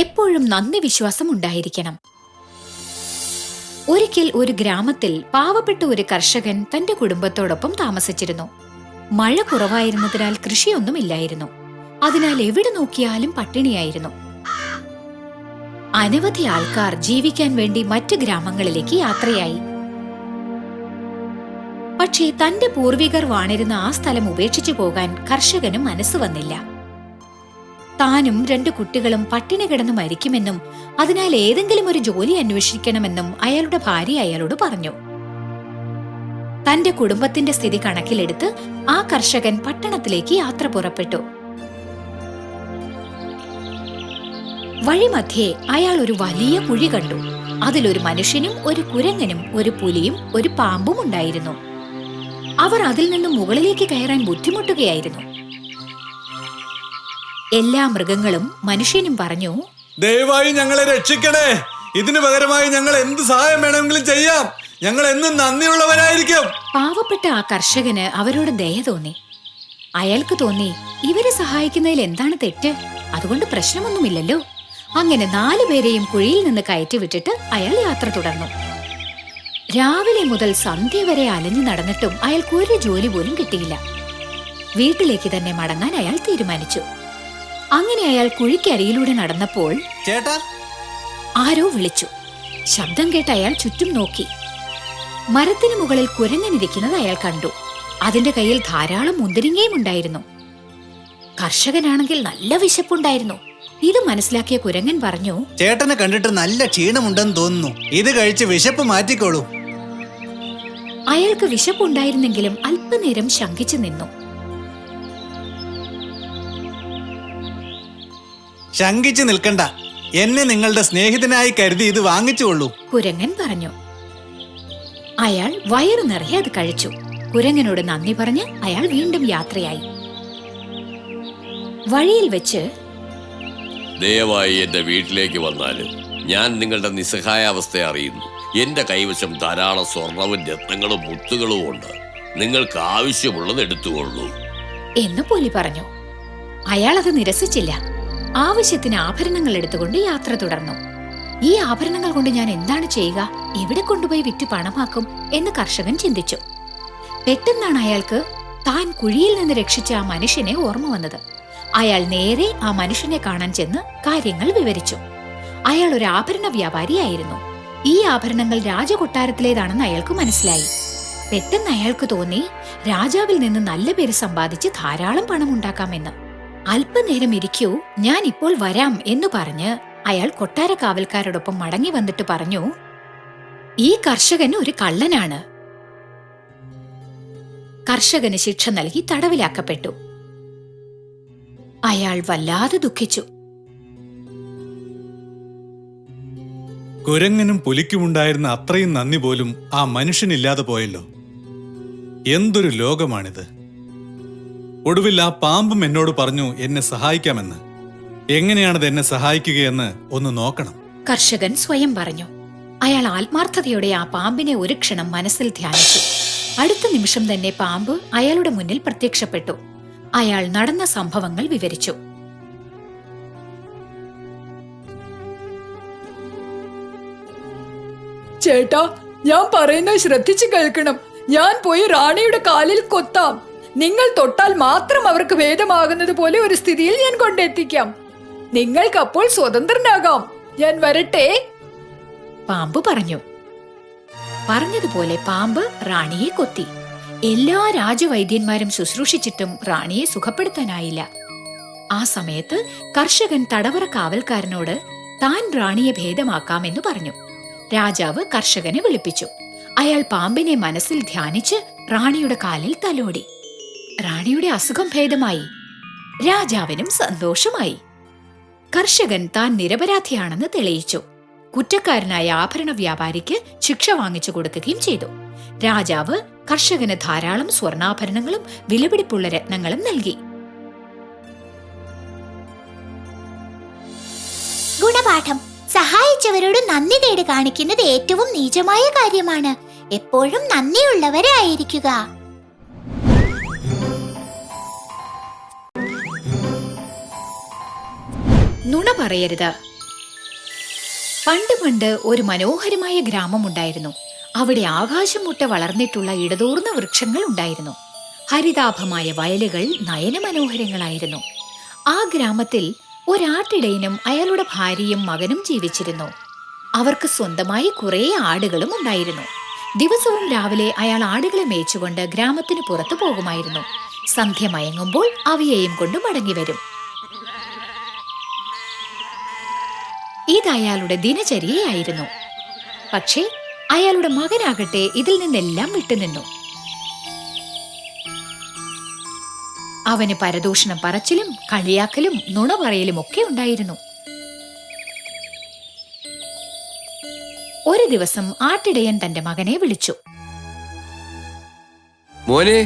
എപ്പോഴും നന്ദി വിശ്വാസം ഉണ്ടായിരിക്കണം. ഒരിക്കൽ ഒരു ഗ്രാമത്തിൽ പാവപ്പെട്ട ഒരു കർഷകൻ തന്റെ കുടുംബത്തോടൊപ്പം താമസിച്ചിരുന്നു. മഴ കുറവായിരുന്നതിനാൽ കൃഷിയൊന്നുമില്ലായിരുന്നു. അതിനാൽ എവിടെ നോക്കിയാലും പട്ടിണിയായിരുന്നു. അനവധി ആൾക്കാർ ജീവിക്കാൻ വേണ്ടി മറ്റു ഗ്രാമങ്ങളിലേക്ക് യാത്രയായി. പക്ഷേ തന്റെ പൂർവികർ വാണിരുന്ന ആ സ്ഥലം ഉപേക്ഷിച്ചു പോകാൻ കർഷകന് മനസ്സ് വന്നില്ല. താനും 2 കുട്ടികളും പട്ടിണി കിടന്ന് മരിക്കുമെന്നും അതിനാൽ ഏതെങ്കിലും ഒരു ജോലി അന്വേഷിക്കണമെന്നും അയാളുടെ ഭാര്യ അയാളോട് പറഞ്ഞു. തന്റെ കുടുംബത്തിന്റെ സ്ഥിതി കണക്കിലെടുത്ത് ആ കർഷകൻ പട്ടണത്തിലേക്ക് യാത്ര പുറപ്പെട്ടു. വഴിമധ്യേ അയാൾ ഒരു വലിയ കുഴി കണ്ടു. അതിലൊരു മനുഷ്യനും ഒരു കുരങ്ങനും ഒരു പുലിയും ഒരു പാമ്പും ഉണ്ടായിരുന്നു. അവർ അതിൽ നിന്നും മുകളിലേക്ക് കയറാൻ ബുദ്ധിമുട്ടുകയായിരുന്നു. എല്ലാ മൃഗങ്ങളും മനുഷ്യനും പറഞ്ഞു, ദയവായി ഞങ്ങളെ രക്ഷിക്കണേ. ഇതിനു പകരമായി ഞങ്ങൾ എന്ത് സഹായം വേണമെങ്കിലും ചെയ്യാം. ഞങ്ങൾ എന്നും നന്ദിയുള്ളവരായിരിക്കും. പാവപ്പെട്ട ആ കർഷകന് അവരോട് ദയ തോന്നി. അയാൾക്ക് തോന്നി, ഇവരെ സഹായിക്കുന്നതിൽ എന്താണ് തെറ്റ്? അതുകൊണ്ട് പ്രശ്നമൊന്നുമില്ലല്ലോ. അങ്ങനെ 4 പേരെയും കുഴിയിൽ നിന്ന് കയറ്റി വിട്ടിട്ട് അയാൾ യാത്ര തുടർന്നു. രാവിലെ മുതൽ സന്ധ്യ വരെ അലഞ്ഞു നടന്നിട്ടും അയാൾക്ക് ഒരു ജോലി പോലും കിട്ടിയില്ല. വീട്ടിലേക്ക് തന്നെ മടങ്ങാൻ അയാൾ തീരുമാനിച്ചു. അങ്ങനെ അയാൾ കുഴിക്കരിയിലൂടെ നടന്നപ്പോൾ ചേട്ടാ, ആരോ വിളിച്ചു. ശബ്ദം കേട്ട് അയാൾ ചുറ്റും നോക്കി. മരത്തിനു മുകളിൽ കുരങ്ങനിരിക്കുന്നത് അയാൾ കണ്ടു. അതിന്റെ കയ്യിൽ ധാരാളം മുന്തിരിങ്ങയും ഉണ്ടായിരുന്നു. കർഷകനാണെങ്കിൽ നല്ല വിശപ്പുണ്ടായിരുന്നു. ഇത് മനസ്സിലാക്കിയ കുരങ്ങൻ പറഞ്ഞു, ചേട്ടനെ കണ്ടിട്ട് നല്ല ക്ഷീണമുണ്ടെന്ന് തോന്നുന്നു. ഇത് കഴിച്ച് വിശപ്പ് മാറ്റിക്കോളൂ. അയാൾക്ക് വിശപ്പുണ്ടായിരുന്നെങ്കിലും അല്പനേരം ശങ്കിച്ചു നിന്നു. ശങ്കിച്ചു നിൽക്കണ്ട, എന്നെ നിങ്ങളുടെ സ്നേഹിതനായി കരുതി ഇത് വാങ്ങിച്ചുകൊള്ളൂ, കുരങ്ങൻ പറഞ്ഞു. അയാൾ വയറു നിറയെ അത് കഴിച്ചു. കുരങ്ങനോട് നന്ദി പറഞ്ഞ് അയാൾ വീണ്ടും യാത്രയായി. വഴിയിൽ വെച്ച്, ദയവായി എന്റെ വീട്ടിലേക്ക് വന്നാലും ഞാൻ നിങ്ങളുടെ നിസ്സഹായാവസ്ഥ അറിയുന്നു. എന്റെ കൈവശം ധാരാളം സ്വർണവും രത്നങ്ങളും മുത്തുകളും ഉണ്ട്. നിങ്ങൾക്ക് ആവശ്യമുള്ളത് എടുത്തുകൊള്ളൂ എന്ന് പുലി പറഞ്ഞു. അയാൾ അത് നിരസിച്ചില്ല. ആവശ്യത്തിന് ആഭരണങ്ങൾ എടുത്തുകൊണ്ട് യാത്ര തുടർന്നു. ഈ ആഭരണങ്ങൾ കൊണ്ട് ഞാൻ എന്താണ് ചെയ്യുക? എവിടെ കൊണ്ടുപോയി വിറ്റ് പണമാക്കും എന്ന് കർഷകൻ ചിന്തിച്ചു. പെട്ടെന്നാണ് അയാൾക്ക് താൻ കുഴിയിൽ നിന്ന് രക്ഷിച്ച ആ മനുഷ്യനെ ഓർമ്മ വന്നത്. അയാൾ നേരെ ആ മനുഷ്യനെ കാണാൻ ചെന്ന് കാര്യങ്ങൾ വിവരിച്ചു. അയാൾ ഒരു ആഭരണ വ്യാപാരിയായിരുന്നു. ഈ ആഭരണങ്ങൾ രാജകൊട്ടാരത്തിലേതാണെന്ന് അയാൾക്ക് മനസ്സിലായി. പെട്ടെന്ന് അയാൾക്ക് തോന്നി, രാജാവിൽ നിന്ന് നല്ല പേര് സമ്പാദിച്ച് ധാരാളം പണം ഉണ്ടാക്കാമെന്ന്. അല്പനേരം ഇരിക്കൂ, ഞാൻ ഇപ്പോൾ വരാം എന്ന് പറഞ്ഞ് അയാൾ കൊട്ടാര കാവൽക്കാരോടൊപ്പം മടങ്ങി വന്നിട്ട് പറഞ്ഞു, ഈ കർഷകൻ ഒരു കള്ളനാണ്. കർഷകന് ശിക്ഷ നൽകി തടവിലാക്കപ്പെട്ടു. അയാൾ വല്ലാതെ ദുഃഖിച്ചു. കുരങ്ങനും പുലിക്കുമുണ്ടായിരുന്ന അത്രയും നന്ദി പോലും ആ മനുഷ്യനില്ലാതെ പോയല്ലോ. എന്തൊരു ലോകമാണിത്. ഒടുവിൽ ആ പാമ്പും എന്നോട് പറഞ്ഞു എന്നെ സഹായിക്കാമെന്ന്. എങ്ങനെയാണത് എന്നെ സഹായിക്കുകയെന്ന് ഒന്ന് നോക്കണം. കർഷകൻ സ്വയം പറഞ്ഞു. അയാൾ ആത്മാർത്ഥതയോടെ ആ പാമ്പിനെ ഒരു ക്ഷണം മനസ്സിൽ ധ്യാനിച്ചു. അടുത്ത നിമിഷം തന്നെ പാമ്പ് അയാളുടെ മുന്നിൽ പ്രത്യക്ഷപ്പെട്ടു. അയാൾ നടന്ന സംഭവങ്ങൾ വിവരിച്ചു. ചേട്ടാ, ഞാൻ പറയുന്നത് ശ്രദ്ധിച്ചു കേൾക്കണം. ഞാൻ പോയി റാണിയുടെ കാലിൽ കൊത്താം. നിങ്ങൾ തൊട്ടാൽ മാത്രം അവർക്ക് ഭേദമാകുന്നത് പോലെ ഒരു സ്ഥിതിയിൽ ഞാൻ കൊണ്ടെത്തിക്കാം. നിങ്ങൾക്ക് അപ്പോൾ സ്വതന്ത്രനാകാം. ഞാൻ വരട്ടെ. പാമ്പ് പറഞ്ഞു. പറഞ്ഞതുപോലെ പാമ്പ് റാണിയെ കൊത്തി. എല്ലാ രാജവൈദ്യന്മാരും ശുശ്രൂഷിച്ചിട്ടും റാണിയെ സുഖപ്പെടുത്താനായില്ല. ആ സമയത്ത് കർഷകൻ തടവറ കാവൽക്കാരനോട് താൻ റാണിയെ ഭേദമാക്കാമെന്ന് പറഞ്ഞു. രാജാവ് കർഷകനെ വിളിപ്പിച്ചു. അയാൾ പാമ്പിനെ മനസ്സിൽ ധ്യാനിച്ച് റാണിയുടെ കാലിൽ തലോടി. റാണിയുടെ അസുഖം ഭേദമായി. രാജാവിനും സന്തോഷമായി. കർഷകൻ താൻ നിരപരാധിയാണെന്ന് തെളിയിച്ചു. കുറ്റക്കാരനായ ആഭരണ വ്യാപാരിക്ക് ശിക്ഷ വാങ്ങിച്ചു കൊടുക്കുകയും ചെയ്തു. രാജാവ് കർഷകന് ധാരാളം സ്വർണ്ണാഭരണങ്ങളും വിലപിടിപ്പുള്ള രത്നങ്ങളും നൽകി. ഗുണപാഠം: സഹായിച്ചവരോട് നന്ദി കേട് കാണിക്കുന്നത് ഏറ്റവും നീചമായ കാര്യമാണ്. എപ്പോഴും നന്ദിയുള്ളവരായിരിക്കുക. നുണ പറയരുത്. പണ്ട് ഒരു മനോഹരമായ ഗ്രാമമുണ്ടായിരുന്നു. അവിടെ ആകാശം മുട്ട വളർന്നിട്ടുള്ള ഇടതൂർന്ന വൃക്ഷങ്ങൾ ഉണ്ടായിരുന്നു. ഹരിതാഭമായ വയലുകൾ നയനമനോഹരങ്ങളായിരുന്നു. ആ ഗ്രാമത്തിൽ ഒരാട്ടിടയനും അയാളുടെ ഭാര്യയും മകനും ജീവിച്ചിരുന്നു. അവർക്ക് സ്വന്തമായി കുറെ ആടുകളും ഉണ്ടായിരുന്നു. ദിവസവും രാവിലെ അയാൾ ആടുകളെ മേച്ചുകൊണ്ട് ഗ്രാമത്തിന് പുറത്തു പോകുമായിരുന്നു. സന്ധ്യ മയങ്ങുമ്പോൾ അവയെയും കൊണ്ട് മടങ്ങി വരും. ഇത് അയാളുടെ ദിനചര്യയായിരുന്നു. പക്ഷേ അയാളുടെ മകനാകട്ടെ ഇതിൽ നിന്നെല്ലാം വിട്ടുനിന്നു. അവന് പരദൂഷണം പറച്ചിലും കളിയാക്കലും നുണ പറയലും ഒക്കെ ഉണ്ടായിരുന്നു. ഒരു ദിവസം ആട്ടിടയൻ തന്റെ മകനെ വിളിച്ചു. മോനെ,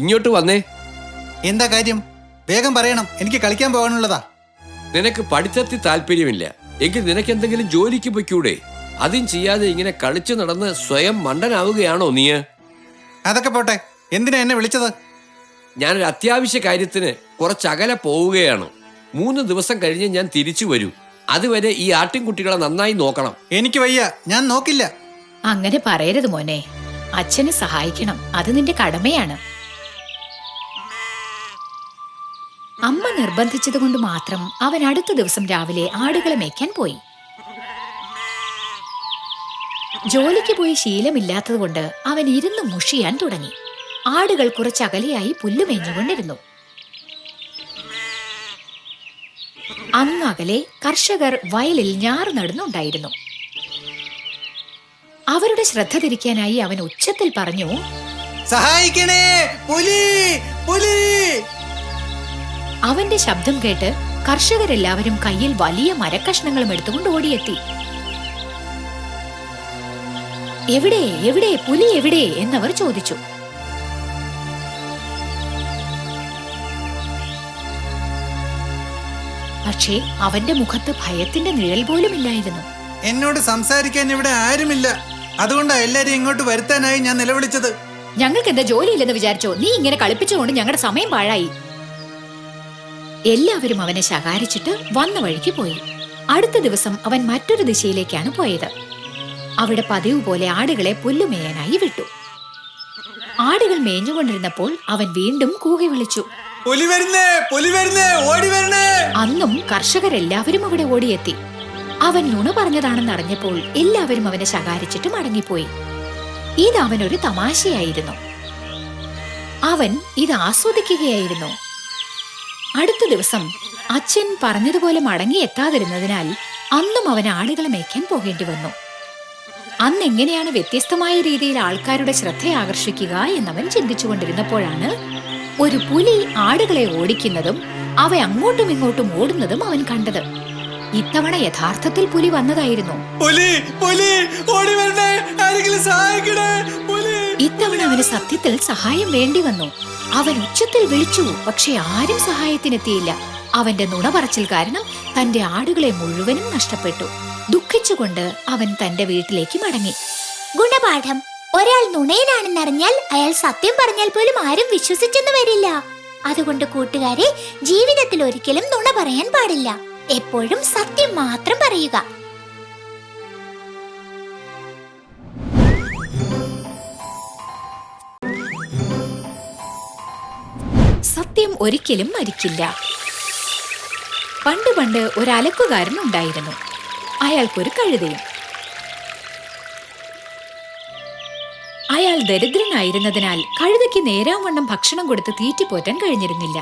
ഇങ്ങോട്ട് വന്നേ. എന്താ കാര്യം? വേഗം പറയണം, എനിക്ക് കളിക്കാൻ പോകാനുള്ളതാ. നിനക്ക് പഠിത്തത്തിൽ താല്പര്യമില്ല എങ്കിൽ നിനക്ക് എന്തെങ്കിലും ജോലിക്ക് പൊയ്ക്കൂടെ? അതും ചെയ്യാതെ ഇങ്ങനെ കളിച്ചു നടന്ന് സ്വയം മണ്ടനാവുകയാണോ നീ? അതൊക്കെ പോട്ടെ, എന്തിനാ എന്നെ വിളിച്ചത്? ഞാനൊരു അത്യാവശ്യ കാര്യത്തിന് കുറച്ചകലെ പോവുകയാണ്. 3 ദിവസം കഴിഞ്ഞ് ഞാൻ തിരിച്ചു വരൂ. അതുവരെ ഈ ആട്ടിൻകുട്ടികളെ നന്നായി നോക്കണം. എനിക്ക് വയ്യ, ഞാൻ നോക്കില്ല. അങ്ങനെ പറയരുത് മോനെ, അച്ഛനെ സഹായിക്കണം, അത് നിന്റെ കടമയാണ്. അമ്മ നിർബന്ധിച്ചതുകൊണ്ട് മാത്രം അവൻ അടുത്ത ദിവസം രാവിലെ ആടുകളെ മേയ്ക്കാൻ പോയി. ജോലിക്ക് പോയി ശീലമില്ലാത്തതുകൊണ്ട് അവൻ ഇരുന്ന് മുഷിയാൻ തുടങ്ങി. ആടുകൾ കുറച്ചകലെയായി പുല്ലുമേഞ്ഞുകൊണ്ടിരുന്നു. അങ്ങകലെ കർഷകർ വയലിൽ ഞാറ് നടുന്നുണ്ടായിരുന്നു. അവരുടെ ശ്രദ്ധ തിരിക്കാനായി അവൻ ഉച്ചത്തിൽ പറഞ്ഞു, സഹായിക്കണേ, പുലി, പുലി! അവന്റെ ശബ്ദം കേട്ട് കർഷകരെല്ലാവരും കയ്യിൽ വലിയ മരക്കഷ്ണങ്ങളും എടുത്തുകൊണ്ട് ഓടിയെത്തി. എവിടെ എവിടെ പുലി എവിടെ എന്നവർ ചോദിച്ചു. പക്ഷേ അവന്റെ മുഖത്ത് ഭയത്തിന്റെ നിഴൽ പോലും ഇല്ലായിരുന്നു. എന്നോട് സംസാരിക്കാൻ ഇവിടെ ആരുമില്ല, അതുകൊണ്ടാ എല്ലാരും ഇങ്ങോട്ട് വരുത്താനായി ഞാൻ നിലവിളിച്ചത്. ഞങ്ങൾക്ക് എന്താ ജോലിയില്ലെന്ന് വിചാരിച്ചോ? നീ ഇങ്ങനെ കളിപ്പിച്ചുകൊണ്ട് ഞങ്ങളുടെ സമയം പാഴായി. എല്ലാവരും അവനെ ശകാരിച്ചിട്ട് വന്ന വഴിക്ക് പോയി. അടുത്ത ദിവസം അവൻ മറ്റൊരു ദിശയിലേക്കാണ് പോയത്. അവിടെ പതിവ് പോലെ ആടുകളെ പുല്ലുമേയാനായി വിട്ടു. ആടുകൾ മേഞ്ഞുകൊണ്ടിരുന്നപ്പോൾ അവൻ വീണ്ടും കൂകി വിളിച്ചു, പുലി വരുന്നേ, പുലി വരുന്നേ, ഓടി വരണേ! അന്നും കർഷകരെല്ലാവരും അവിടെ ഓടിയെത്തി. അവൻ നുണ പറഞ്ഞതാണെന്ന് അറിഞ്ഞപ്പോൾ എല്ലാവരും അവനെ ശകാരിച്ചിട്ട് മടങ്ങിപ്പോയി. ഇത് അവനൊരു തമാശയായിരുന്നു. അവൻ ഇത് ആസ്വദിക്കുകയായിരുന്നു. അടുത്ത ദിവസം അച്ഛൻ പറഞ്ഞതുപോലെ മടങ്ങി എത്താതിരുന്നതിനാൽ അന്നും അവൻ ആടുകളെ മേയ്ക്കാൻ പോകേണ്ടി വന്നു. അന്ന് എങ്ങനെയാണ് വ്യത്യസ്തമായ രീതിയിൽ ആൾക്കാരുടെ ശ്രദ്ധ ആകർഷിക്കുക എന്നവൻ ചിന്തിച്ചുകൊണ്ടിരുന്നപ്പോഴാണ് ഒരു പുലി ആടുകളെ ഓടിക്കുന്നതും അവ അങ്ങോട്ടും ഇങ്ങോട്ടും ഓടുന്നതും അവൻ കണ്ടത്. ഇത്തവണ യഥാർത്ഥത്തിൽ പുലി വന്നതായിരുന്നു. പുലി, പുലി, ഓടി വരണേ, ആരെങ്കിലും സഹായിക്കണേ, പുലി! ഇത്തവണ അവന് സത്യത്തിൽ സഹായം വേണ്ടി വന്നു. അവൻ ഉച്ചത്തിൽ വിളിച്ചു, പക്ഷെ ആരും സഹായത്തിനെത്തിയില്ല. അവന്റെ നുണ പറച്ചിൽ കാരണം തന്റെ ആടുകളെ മുഴുവനും നഷ്ടപ്പെട്ടു. ദുഃഖിച്ചുകൊണ്ട് അവൻ തന്റെ വീട്ടിലേക്ക് മടങ്ങി. ഗുണപാഠം: ഒരാൾ നുണയനാണെന്നറിഞ്ഞാൽ അയാൾ സത്യം പറഞ്ഞാൽ പോലും ആരും വിശ്വസിച്ചെന്ന് വരില്ല. അതുകൊണ്ട് കൂട്ടുകാരെ, ജീവിതത്തിൽ ഒരിക്കലും നുണ പറയാൻ പാടില്ല. എപ്പോഴും സത്യം മാത്രം പറയുക. സത്യം ഒരിക്കലും മരിക്കില്ല. പണ്ട് ഒരു അലക്കുകാരൻ ഉണ്ടായിരുന്നു. അയാൾക്കൊരു കഴുതയും. അയാൾ ദരിദ്രനായിരുന്നതിനാൽ കഴുതയ്ക്ക് നേരാവണ്ണം ഭക്ഷണം കൊടുത്ത് തീറ്റിപ്പോറ്റാൻ കഴിഞ്ഞിരുന്നില്ല.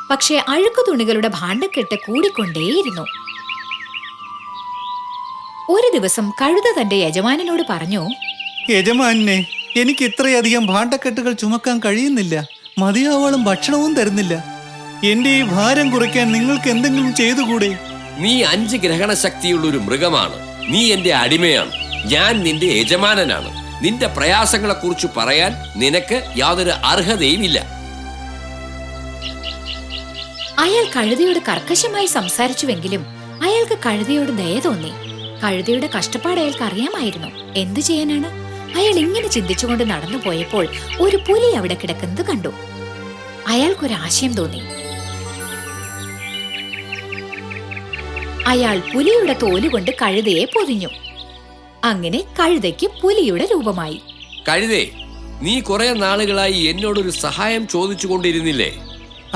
പക്ഷേ അഴുക്കു തുണികളുടെ ഭാണ്ഡക്കെട്ട് കൂടിക്കൊണ്ടേയിരുന്നു. ഒരു ദിവസം കഴുത തന്റെ യജമാനനോട് പറഞ്ഞു, യജമാനെ, എനിക്ക് ഇത്രയധികം ഭാണ്ഡക്കെട്ടുകൾ ചുമക്കാൻ കഴിയുന്നില്ല. മതിയാവോളം ഭക്ഷണവും തരുന്നില്ല. എന്റെ ഈ ഭാരം കുറയ്ക്കാൻ നിങ്ങൾക്ക് എന്തെങ്കിലും ചെയ്തുകൂടെ? നീ 5 ഗ്രഹണശക്തിയുള്ള ഒരു മൃഗമാണ്. നീ എന്റെ അടിമയാണ്. ഞാൻ നിന്റെ യജമാനനാണ്. നിന്റെ പ്രയാസങ്ങളെ കുറിച്ച് പറയാൻ നിനക്ക് യാതൊരു അർഹതയുമില്ല. അയാൾ കഴുതയോട് കർക്കശമായി സംസാരിച്ചുവെങ്കിലും അയാൾക്ക് കഴുതയോട് ദയ തോന്നി. കഴുതയുടെ കഷ്ടപ്പാട് അയാൾക്ക് അറിയാമായിരുന്നു. എന്തു ചെയ്യാനാണ്? അയാൾ ഇങ്ങനെ ചിന്തിച്ചുകൊണ്ട് നടന്നു പോയപ്പോൾ ഒരു പുലി അവിടെ കിടക്കുന്നത് കണ്ടു. അയാൾക്കൊരാശയം തോന്നി. അയാൾ പുലിയുടെ തോലുകൊണ്ട് കഴുതയെ പൊതിഞ്ഞു. അങ്ങനെ കഴുതയ്ക്ക് പുലിയുടെ രൂപമായി. കഴുതേ, നീ കുറെ നാളുകളായി എന്നോടൊരു സഹായം ചോദിച്ചുകൊണ്ടിരുന്നില്ലേ?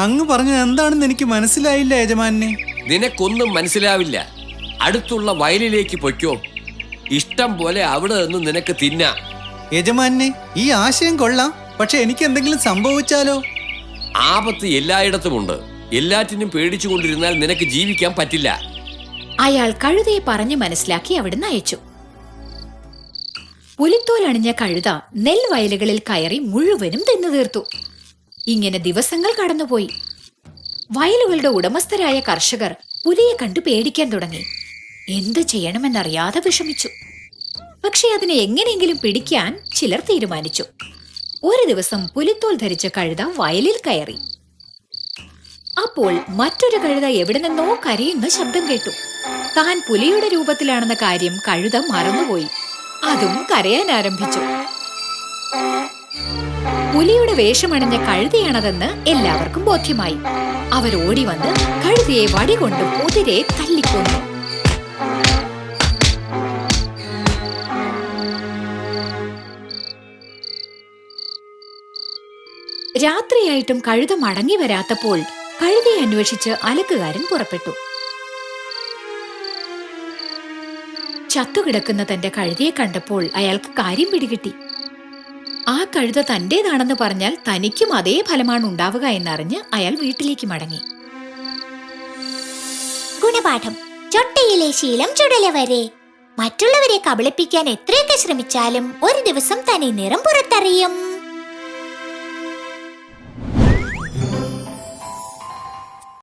അങ്ങ് പറഞ്ഞത് എന്താണെന്ന് എനിക്ക് മനസ്സിലായില്ല യജമാനെ. നിനക്കൊന്നും മനസ്സിലാവില്ല. അടുത്തുള്ള വയലിലേക്ക് പൊയ്ക്കോ. ഇഷ്ടം പോലെ അവിടെ നിന്ന് നിനക്ക് തിന്നാം. യജമാനെ, ഈ ആശയം കൊള്ളാം. പക്ഷെ എനിക്ക് എന്തെങ്കിലും സംഭവിച്ചാലോ? ആപത്ത് എല്ലായിടത്തുമുണ്ട്. എല്ലാറ്റിനും പേടിച്ചുകൊണ്ടിരുന്നാൽ നിനക്ക് ജീവിക്കാൻ പറ്റില്ല. അയാൾ കഴുതയെ പറഞ്ഞു മനസ്സിലാക്കി അവിടുന്ന് അയച്ചു. പുലിത്തോൽ അണിഞ്ഞ കഴുത നെൽവയലുകളിൽ കയറി മുഴുവനും തിന്നു തീർത്തു. ഇങ്ങനെ ദിവസങ്ങൾ കടന്നുപോയി. വയലുകളുടെ ഉടമസ്ഥരായ കർഷകർ പുലിയെ കണ്ടു പേടിക്കാൻ തുടങ്ങി. എന്ത് ചെയ്യണമെന്നറിയാതെ വിഷമിച്ചു. പക്ഷെ അതിനെ എങ്ങനെയെങ്കിലും പിടിക്കാൻ ചിലർ തീരുമാനിച്ചു. ഒരു ദിവസം പുലിത്തോൽ ധരിച്ച കഴുത വയലിൽ കയറി. അപ്പോൾ മറ്റൊരു കഴുത എവിടെ നിന്നോ കരയുന്ന ശബ്ദം കേട്ടു. താൻ പുലിയുടെ രൂപത്തിലാണെന്ന കാര്യം കഴുത മറന്നുപോയി. അതും കരയാൻ ആരംഭിച്ചു. പുലിയുടെ വേഷമണിഞ്ഞ കഴുതയാണതെന്ന് എല്ലാവർക്കും ബോധ്യമായി. അവർ ഓടി വന്ന് കഴുതയെ വടികൊണ്ട് കുതിരെ തല്ലിക്കൊന്നു. രാത്രിയായിട്ടും കഴുത മടങ്ങി വരാത്തപ്പോൾ കഴുതയെ അന്വേഷിച്ച് അലക്കുകാരൻ പുറപ്പെട്ടു. ചത്തുകിടക്കുന്ന തന്റെ കഴുതയെ കണ്ടപ്പോൾ അയാൾക്ക് കാര്യം പിടികിട്ടി. ആ കഴുത തന്റേതാണെന്ന് പറഞ്ഞാൽ തനിക്കും അതേ ഫലമാണ് ഉണ്ടാവുക എന്നറിഞ്ഞ് അയാൾ വീട്ടിലേക്ക് മടങ്ങി. ഗുണപാഠം: ചൊട്ടയിലെ ശീലം ചുടല വരെ. മറ്റുള്ളവരെ കബളിപ്പിക്കാൻ എത്രയൊക്കെ ശ്രമിച്ചാലും ഒരു ദിവസം തനി നിറം പുറത്തറിയും.